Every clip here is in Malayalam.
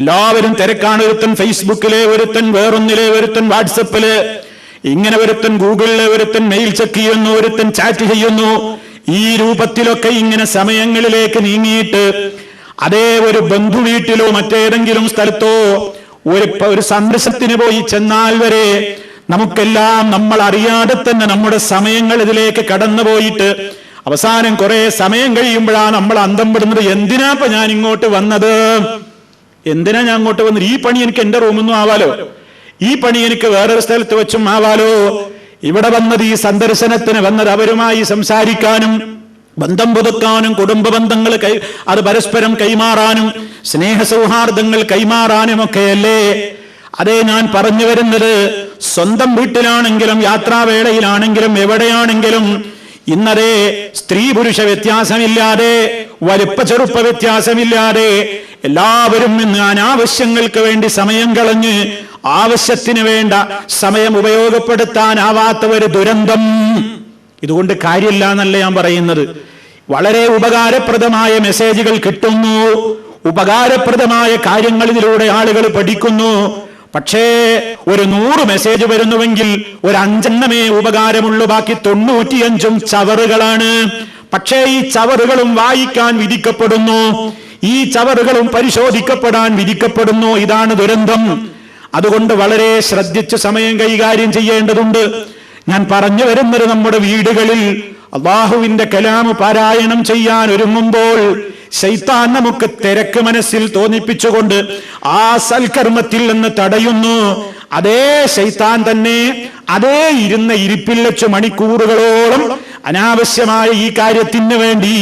എല്ലാവരും തിരക്കാണ്. ഒരുത്തൻ ഫേസ്ബുക്കിലെ, ഒരുത്തൻ വേറൊന്നിലെ, ഒരുത്തൻ വാട്സപ്പില്, ഇങ്ങനെ ഒരുത്തൻ ഗൂഗിളിലെ, ഒരുത്തൻ മെയിൽ ചെക്ക് ചെയ്യുന്നു, ഒരുത്തൻ ചാറ്റ് ചെയ്യുന്നു. ഈ രൂപത്തിലൊക്കെ ഇങ്ങനെ സമയങ്ങളിലേക്ക് നീങ്ങിയിട്ട് അതേ ഒരു ബന്ധു വീട്ടിലോ മറ്റേതെങ്കിലും സ്ഥലത്തോ ഒരു സന്ദർശനത്തിന് പോയി ചെന്നാൽ വരെ നമുക്കെല്ലാം നമ്മൾ അറിയാതെ തന്നെ നമ്മുടെ സമയങ്ങൾ ഇതിലേക്ക് കടന്നുപോയിട്ട് അവസാനം കുറെ സമയം കഴിയുമ്പോഴാണ് നമ്മൾ അന്തം പെടുന്നത്. എന്തിനാ ഞാൻ ഇങ്ങോട്ട് വന്നത്? എന്തിനാ ഞാൻ അങ്ങോട്ട് വന്നത്? ഈ പണി എനിക്ക് എന്റെ റൂമൊന്നും ആവാലോ, ഈ പണി എനിക്ക് വേറൊരു സ്ഥലത്ത് വെച്ചും ആവാലോ. ഇവിടെ വന്നത്, ഈ സന്ദർശനത്തിന് വന്നത് അവരുമായി സംസാരിക്കാനും ബന്ധം പുതുക്കാനും കുടുംബ ബന്ധങ്ങൾ അത് പരസ്പരം കൈമാറാനും സ്നേഹ സൗഹാർദ്ദങ്ങൾ കൈമാറാനും ഒക്കെയല്ലേ. അതേ ഞാൻ പറഞ്ഞു വരുന്നത്, സ്വന്തം വീട്ടിലാണെങ്കിലും യാത്രാവേളയിലാണെങ്കിലും എവിടെയാണെങ്കിലും ഇന്നതേ സ്ത്രീ പുരുഷ വ്യത്യാസമില്ലാതെ, വലുപ്പ ചെറുപ്പ വ്യത്യാസമില്ലാതെ എല്ലാവരും ഇന്ന് അനാവശ്യങ്ങൾക്ക് വേണ്ടി സമയം കളഞ്ഞ് ആവശ്യത്തിന് വേണ്ട സമയം ഉപയോഗപ്പെടുത്താനാവാത്ത ഒരു ദുരന്തം. ഇതുകൊണ്ട് കാര്യമില്ല എന്നല്ല ഞാൻ പറയുന്നത്. വളരെ ഉപകാരപ്രദമായ മെസ്സേജുകൾ കിട്ടുന്നു, ഉപകാരപ്രദമായ കാര്യങ്ങൾ ഇതിലൂടെ ആളുകൾ പഠിക്കുന്നു. പക്ഷേ ഒരു 100 മെസ്സേജ് വരുന്നുവെങ്കിൽ ഒരു 5 ഉപകാരമുള്ളൂ, ബാക്കി 95 ചവറുകളാണ്. പക്ഷേ ഈ ചവറുകളും വായിക്കാൻ വിധിക്കപ്പെടുന്നു, ഈ ചവറുകളും പരിശോധിക്കപ്പെടാൻ വിധിക്കപ്പെടുന്നു. ഇതാണ് ദുരന്തം. അതുകൊണ്ട് വളരെ ശ്രദ്ധിച്ച് സമയം കൈകാര്യം ചെയ്യേണ്ടതുണ്ട്. ഞാൻ പറഞ്ഞു വരുന്നത്, നമ്മുടെ വീടുകളിൽ അല്ലാഹുവിന്റെ കലാമ് പാരായണം ചെയ്യാൻ ഒരുങ്ങുമ്പോൾ ശൈത്താൻ നമുക്ക് തിരക്ക് മനസ്സിൽ തോന്നിപ്പിച്ചുകൊണ്ട് ആ സൽക്കർമ്മത്തിൽ നിന്ന് തടയുന്നു. അതേ ശൈത്താൻ തന്നെ അതേ ഇരുന്ന ഇരിപ്പിൽ വെച്ച് മണിക്കൂറുകളോളം അനാവശ്യമായ ഈ കാര്യത്തിന് വേണ്ടി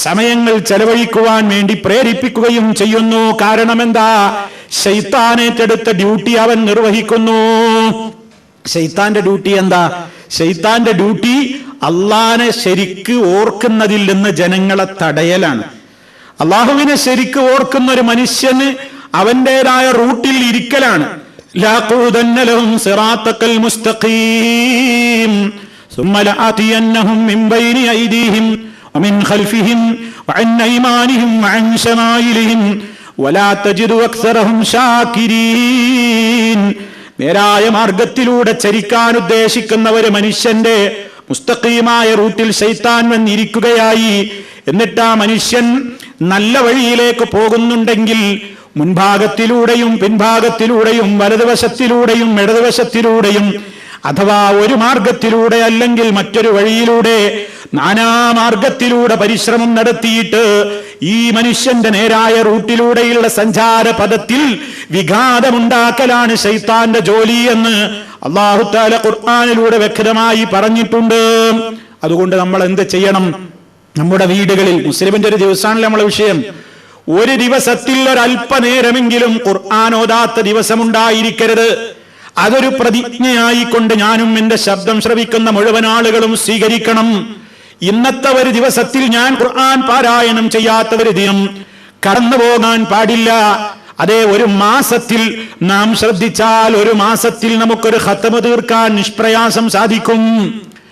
സമയങ്ങൾ ചെലവഴിക്കുവാൻ വേണ്ടി പ്രേരിപ്പിക്കുകയും ചെയ്യുന്നു. കാരണം എന്താ? ശൈത്താൻ ഏറ്റെടുത്ത ഡ്യൂട്ടി അവൻ നിർവഹിക്കുന്നു. ശൈത്താന്റെ ഡ്യൂട്ടി എന്താ? ശൈത്താന്റെ ഡ്യൂട്ടി അള്ളാനെ ശരിക്ക് ഓർക്കുന്നതിൽ നിന്ന് ജനങ്ങളെ തടയലാണ്. അള്ളാഹുവിനെ ശരിക്ക് ഓർക്കുന്ന ഒരു മനുഷ്യന് അവന്റേതായ റൂട്ടിൽ ഇരിക്കലാണ്. ലഅഖൂദന്നലഹും സിറാത്തക്കൽ മുസ്തഖീം ثم لآتينهم من بين أيديهم ومن خلفهم وعن أيمانهم وعن شمائلهم ولا تجد أكثرهم شاكرين. നേരായ മാർഗത്തിലൂടെ ചരിക്കാൻ ഉദ്ദേശിക്കുന്ന ഒരു മനുഷ്യന്റെ മുസ്തഖീമായ റൂട്ടിൽ ശൈത്താൻ വന്നിരിക്കുകയായി. എന്നിട്ട് ആ മനുഷ്യൻ നല്ല വഴിയിലേക്ക് പോകുന്നുണ്ടെങ്കിൽ മുൻഭാഗത്തിലൂടെയും പിൻഭാഗത്തിലൂടെയും വലതുവശത്തിലൂടെയും ഇടതുവശത്തിലൂടെയും അഥവാ ഒരു മാർഗത്തിലൂടെ അല്ലെങ്കിൽ മറ്റൊരു വഴിയിലൂടെ നാനാമാർഗത്തിലൂടെ പരിശ്രമം നടത്തിയിട്ട് ഈ മനുഷ്യന്റെ നേരായ റൂട്ടിലൂടെയുള്ള സഞ്ചാര പദത്തിൽ വിഘാതമുണ്ടാക്കലാണ് ശൈത്താന്റെ ജോലി എന്ന് അല്ലാഹു തആല ഖുർആനിലൂടെ വ്യക്തമായി പറഞ്ഞിട്ടുണ്ട്. അതുകൊണ്ട് നമ്മൾ എന്ത് ചെയ്യണം? നമ്മുടെ വീടുകളിൽ, മുസ്ലിമിന്റെ ഒരു ദിവസമാണല്ലോ നമ്മളെ വിഷയം, ഒരു ദിവസത്തിൽ ഒരല്പനേരമെങ്കിലും ഖുർആൻ ഓതാത്ത ദിവസമുണ്ടായിരിക്കരുത്. അതൊരു പ്രതിജ്ഞയായിക്കൊണ്ട് ഞാനും എന്റെ ശബ്ദം ശ്രവിക്കുന്ന മുഴുവൻ ആളുകളും സ്വീകരിക്കണം. ഇന്നത്തെ ഒരു ദിവസത്തിൽ ഞാൻ ഖുർആൻ പാരായണം ചെയ്യാത്ത ഒരു ദിനം കടന്നു പോകാൻ പാടില്ല. അതേ, ഒരു മാസത്തിൽ നാം ശ്രദ്ധിച്ചാൽ ഒരു മാസത്തിൽ നമുക്കൊരു ഖത്മ തീർക്കാൻ നിഷ്പ്രയാസം സാധിക്കും.